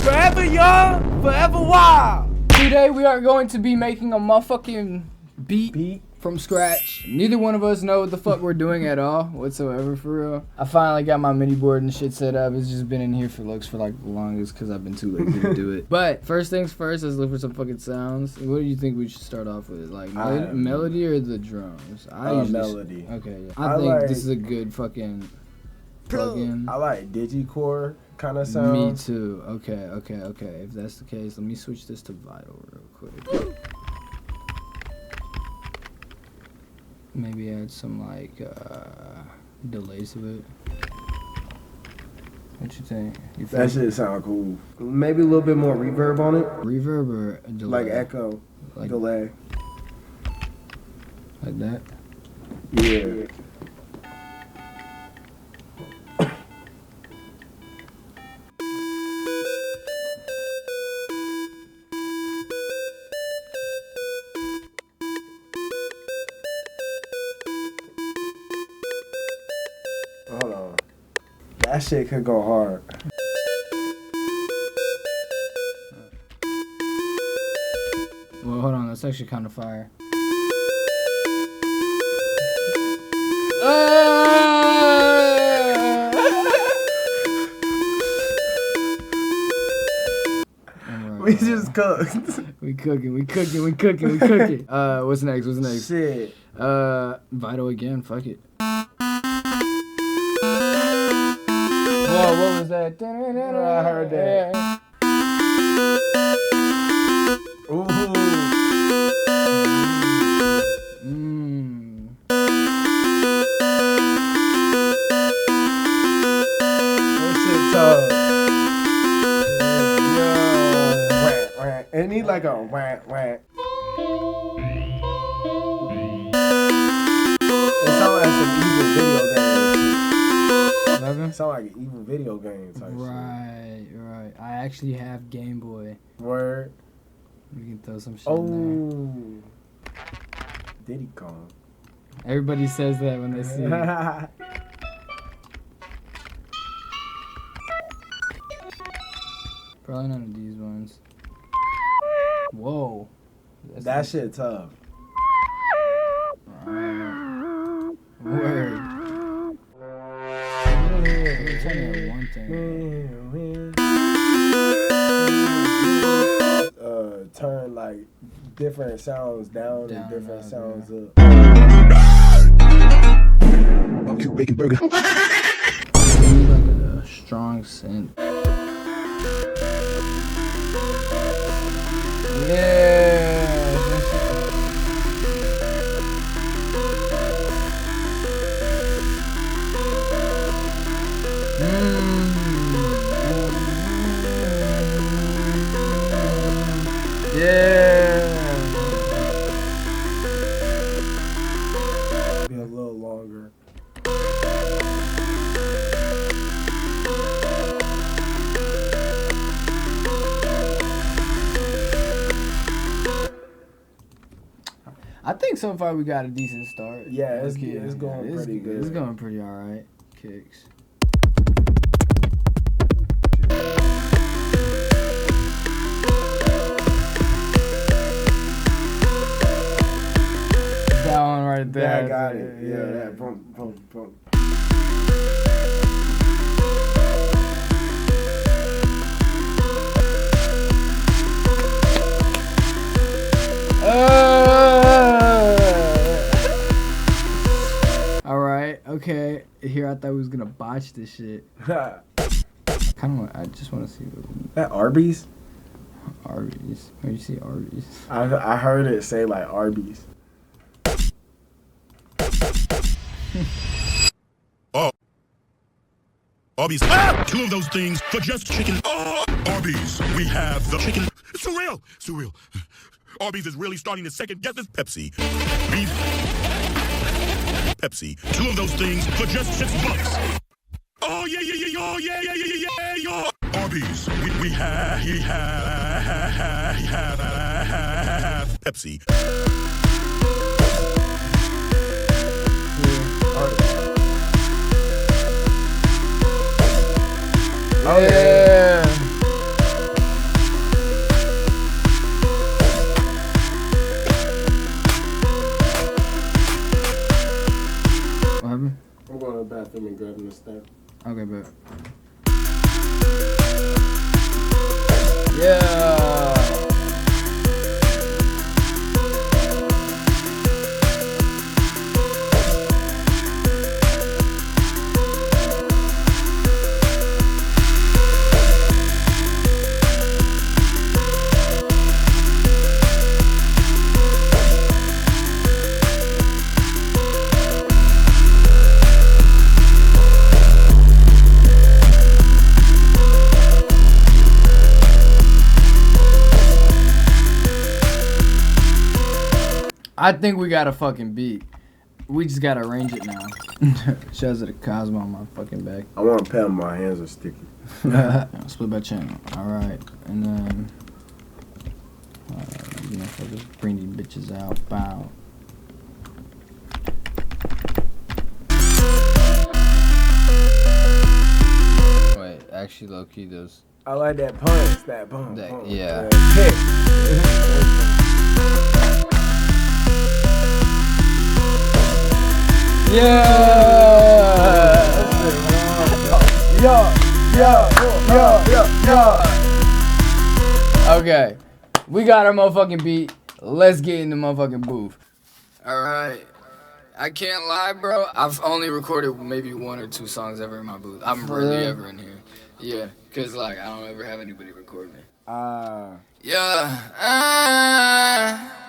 Forever young, forever wild. Today we are going to be making a motherfucking beat from scratch. Neither one of us know what the fuck we're doing at all whatsoever, for real. I finally got my MIDI board and shit set up. It's just been in here for like the longest because I've been too lazy to do it. But first things first, let's look for some fucking sounds. What do you think we should start off with? Like melody or the drums? Melody. Okay, yeah. I think like, this is a good fucking plug-in. I like digicore kind of sound. Me too. Okay. If that's the case, let me switch this to Vital real quick. Maybe add some like delays to it. What you think? That shit sound cool. Maybe a little bit more reverb on it. Reverb or delay? Like echo, like delay. Like that? Yeah. Hold on. That shit could go hard. Well, hold on. That's actually kind of fire. We just cooked. We cooking. What's next? Shit. Vital again. Fuck it. Whoa, what was that? I heard that. Ooh. That shit tough. Yeah. It need like a wah, wah. It sound like some evil video game. It sound like an evil video game type shit. Right. I actually have Game Boy. Word. We can throw some shit in there. Diddy Kong. Everybody says that when they see it. Probably none of these ones. Whoa. That shit tough. Word. One thing. Turn like different sounds down and different sounds up. Okay, bacon burger. I need like a strong synth. Yeah. Be a little longer. I think so far we got a decent start. Yeah, it's going pretty good. It's going pretty alright. Kicks. That one right there. Yeah, I got it. Yeah, that boom. Alright, okay. Here I thought we was gonna botch this shit. I just wanna see what That Arby's? Arby's. Where you see Arby's? I heard it say like Arby's. Oh. Arby's. Ah! 2 of those things for just chicken. Oh, Arby's. We have the chicken. It's surreal. Arby's is really starting to second guess its Pepsi. Pepsi. 2 of those things for just $6. Oh yeah. Oh yeah. Arby's. We have Pepsi. Oh yeah. Let me grab the step. Okay, bet. Yeah. I think we got a fucking beat. We just gotta arrange it now. Shouts to the Cosmo on my fucking back. I want to pen. My hands are sticky. Split by channel. Alright. And then... you know, just bring these bitches out. Bow. Wait, actually low-key those... I like that punch. That punch. Yeah. Kick. Yeah! Okay, we got our motherfucking beat. Let's get in the motherfucking booth. Alright. I can't lie, bro. I've only recorded maybe 1 or 2 songs ever in my booth. I'm really ever in here. Yeah, cause like I don't ever have anybody record me. Yeah.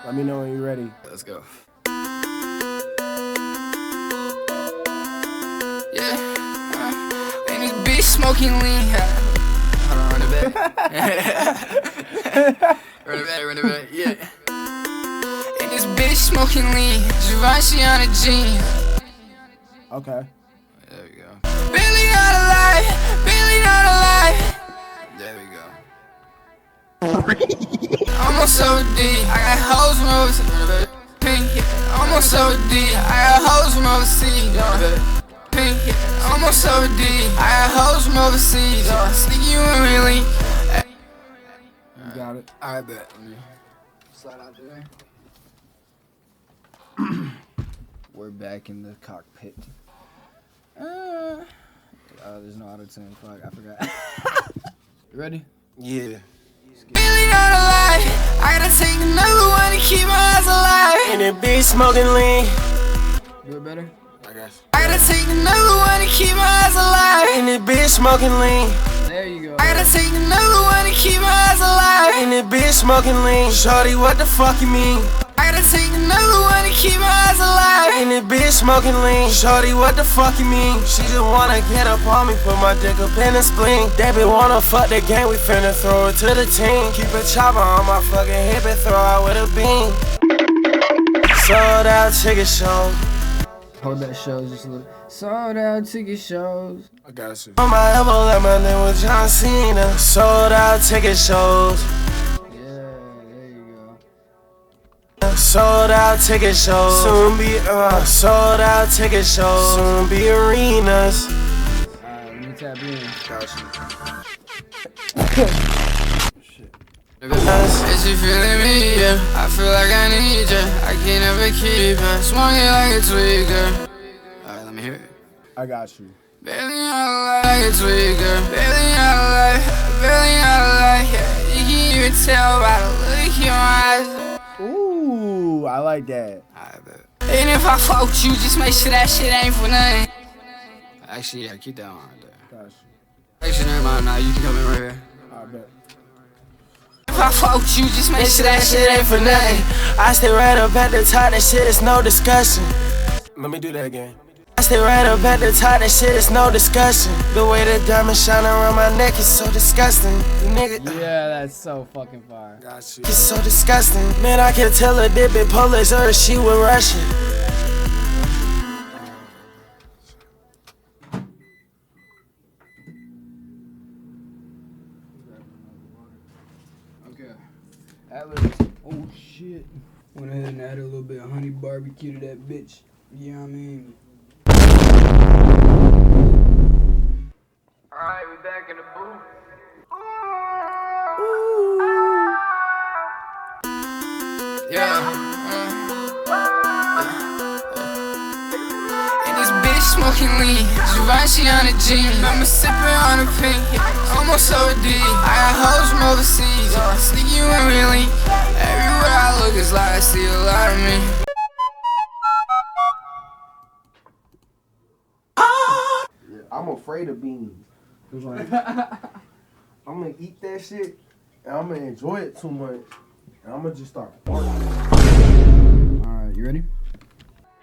Let me know when you're ready. Let's go. Yeah. And this bitch smoking lean. Hold on, run it back. Run it back, yeah. And this bitch smoking lean. Givenchy on a jeans. Okay. There we go. Barely not alive. Barely not alive. There we go. Almost OD. I got hoes from overseas. Pink. Almost OD. I got hoes from overseas. Pink. Almost OD. I got hoes from overseas. Sneaky you and really. You got it. I bet. Let me slide out there. We're back in the cockpit. There's no auto-tune. Fuck, I forgot. You ready? Yeah. Really not alive. I gotta take another one to keep my eyes alive. And that bitch smoking lean. Do it better? I guess. I gotta take another one to keep my eyes alive. And that bitch smoking lean. There you go. I gotta take another one to keep my eyes alive. And that bitch smoking lean. Shorty, what the fuck you mean? I gotta take another one to keep my eyes alive. And that bitch smoking lean. Shorty, what the fuck you mean? She just wanna get up on me, put my dick up in the spleen. That bitch wanna fuck the game, we finna throw it to the team. Keep a chopper on my fucking hip and throw out with a beam. Sold out ticket shows. Hold that shows just a little. Sold out ticket shows. I got you. On my elbow, like my name was John Cena. Sold out ticket shows. Sold out ticket shows. Soon be sold out ticket shows. Soon be arenas. Alright, let me tap in. Got you. Is you feeling me? Yeah. I feel like I need you. I can't ever keep her. Swung it like a tweaker. Alright, let me hear it. I got you. Barely out like a tweaker. Barely out like. Barely out like. Yeah. You can even tell by the look in your eyes. Ooh, I like that. I bet. And if I fuck with you, just make sure that shit ain't for nothing. Actually, yeah, keep that on right there. Got you. Actually, never mind. Now you can come in right here. I bet. If I fuck with you, just make sure that shit ain't for nothing. I stay right up at the top, that shit is no discussion. Let me do that again. I stay right up at the top, that shit is no discussion. The way the diamond shine around my neck is so disgusting. Nigga. Yeah, that's so fucking fire. Got you. It's so disgusting. Man, I can tell a dip in Polish or she was Russian. Okay. Oh shit. Went ahead and added a little bit of honey barbecue to that bitch. You know what I mean? Alright, we back in the booth. Yeah. And this bitch smoking lean. Givenchy on a jean. Remember sipping on a pink, almost OD. I got hoes from overseas, sneaky when we lean. Everywhere I look, it's like I see a lot of me. I'm afraid of beans. Cause like, I'm gonna eat that shit and I'm gonna enjoy it too much. And I'm gonna just start barking. Alright, you ready?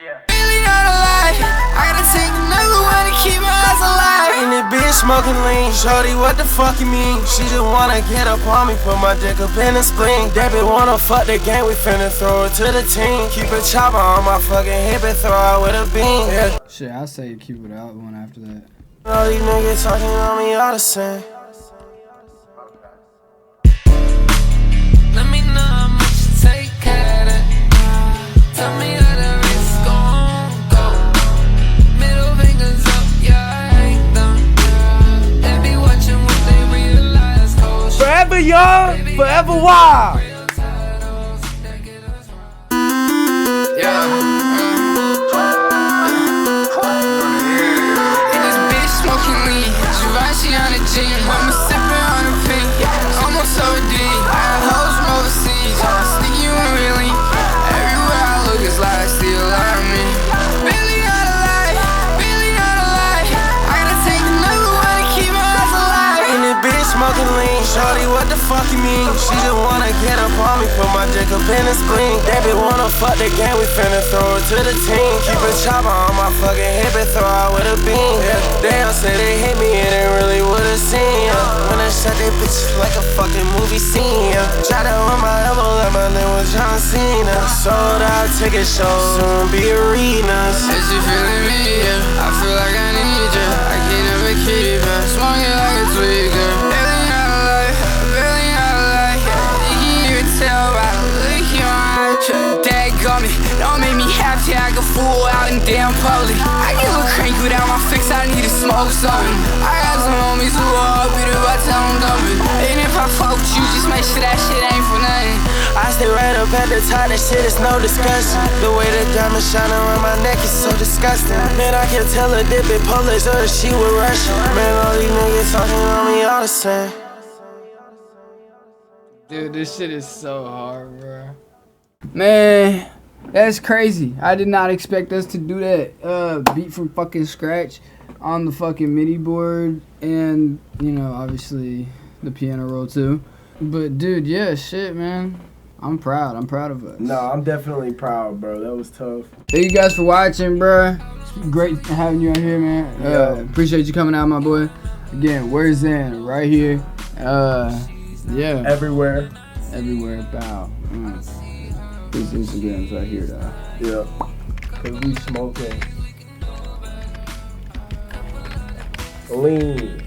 Yeah. Really not alive. I gotta take another one to keep my eyes alive. In the bitch smoking lean. Shorty, what the fuck you mean? She just wanna get up on me, put my dick up in the spleen. That bitch wanna fuck the game, we finna throw it to the team. Keep a chopper on my fucking hip and throw out with a beam. Yeah. Shit, I say keep it out one after that. All these niggas talking on me all the same. Let me know how much you take care of that. Tell me how the risk gon' go. Middle fingers up, yeah, I hate them. They be watching what they realize. Cold shit. Forever young, forever wild. Real titles that get us wrong. Yeah. In this bitch smoking lean, Givenchy on a jean. I'm sipping on a pink, almost OD. I got hoes from overseas, sneaky when we lean. Everywhere I look, it's like I see a lot of me. Really not alive, really not alive. I gotta take another one to keep my eyes alive. In the bitch smoking lean. Shorty, what the fuck you mean? She just wanna get up on me, put my dick up in the spleen. That bitch wanna fuck the game, we finna throw it to the team. Keep a chopper on my fucking hip and throw out with a beam. Yeah, they all say they hit me and they really would've seen. Yeah. When I shot that bitch like a fucking movie scene. Yeah. Shot out on my elbow like my name was John Cena. Sold out ticket shows, soon be arenas. Is you feeling me? Yeah. I feel like I need you. I can never keep it. Smoking like a tweaker. Really not alive, really not alive. You can even tell by the look in my eye. Dad got me, don't make me happy. I can fool out in damn public. I get a little cranky without my fix. I need to smoke something. I got some homies who are beat if I tell them dumping. And if I fuck with you, just make sure that shit ain't for nothing. I stay right up at the top, that shit is no discussion. The way the diamond shine around my neck is so disgusting. Man, I can tell a dip it Polish or she was Russian. Man, all these niggas talking on me all the same. Dude, this shit is so hard, bro. Man, that's crazy. I did not expect us to do that. Beat from fucking scratch on the fucking MIDI board and, you know, obviously the piano roll too. But dude, yeah, shit, man. I'm proud of us. No, I'm definitely proud, bro. That was tough. Thank you guys for watching, bro. It's great having you on here, man. Appreciate you coming out, my boy. Again, where's Zan? Right here. Yeah. Everywhere. Everywhere about. His Instagram's right here, though. Yeah. Cause we smoking lean.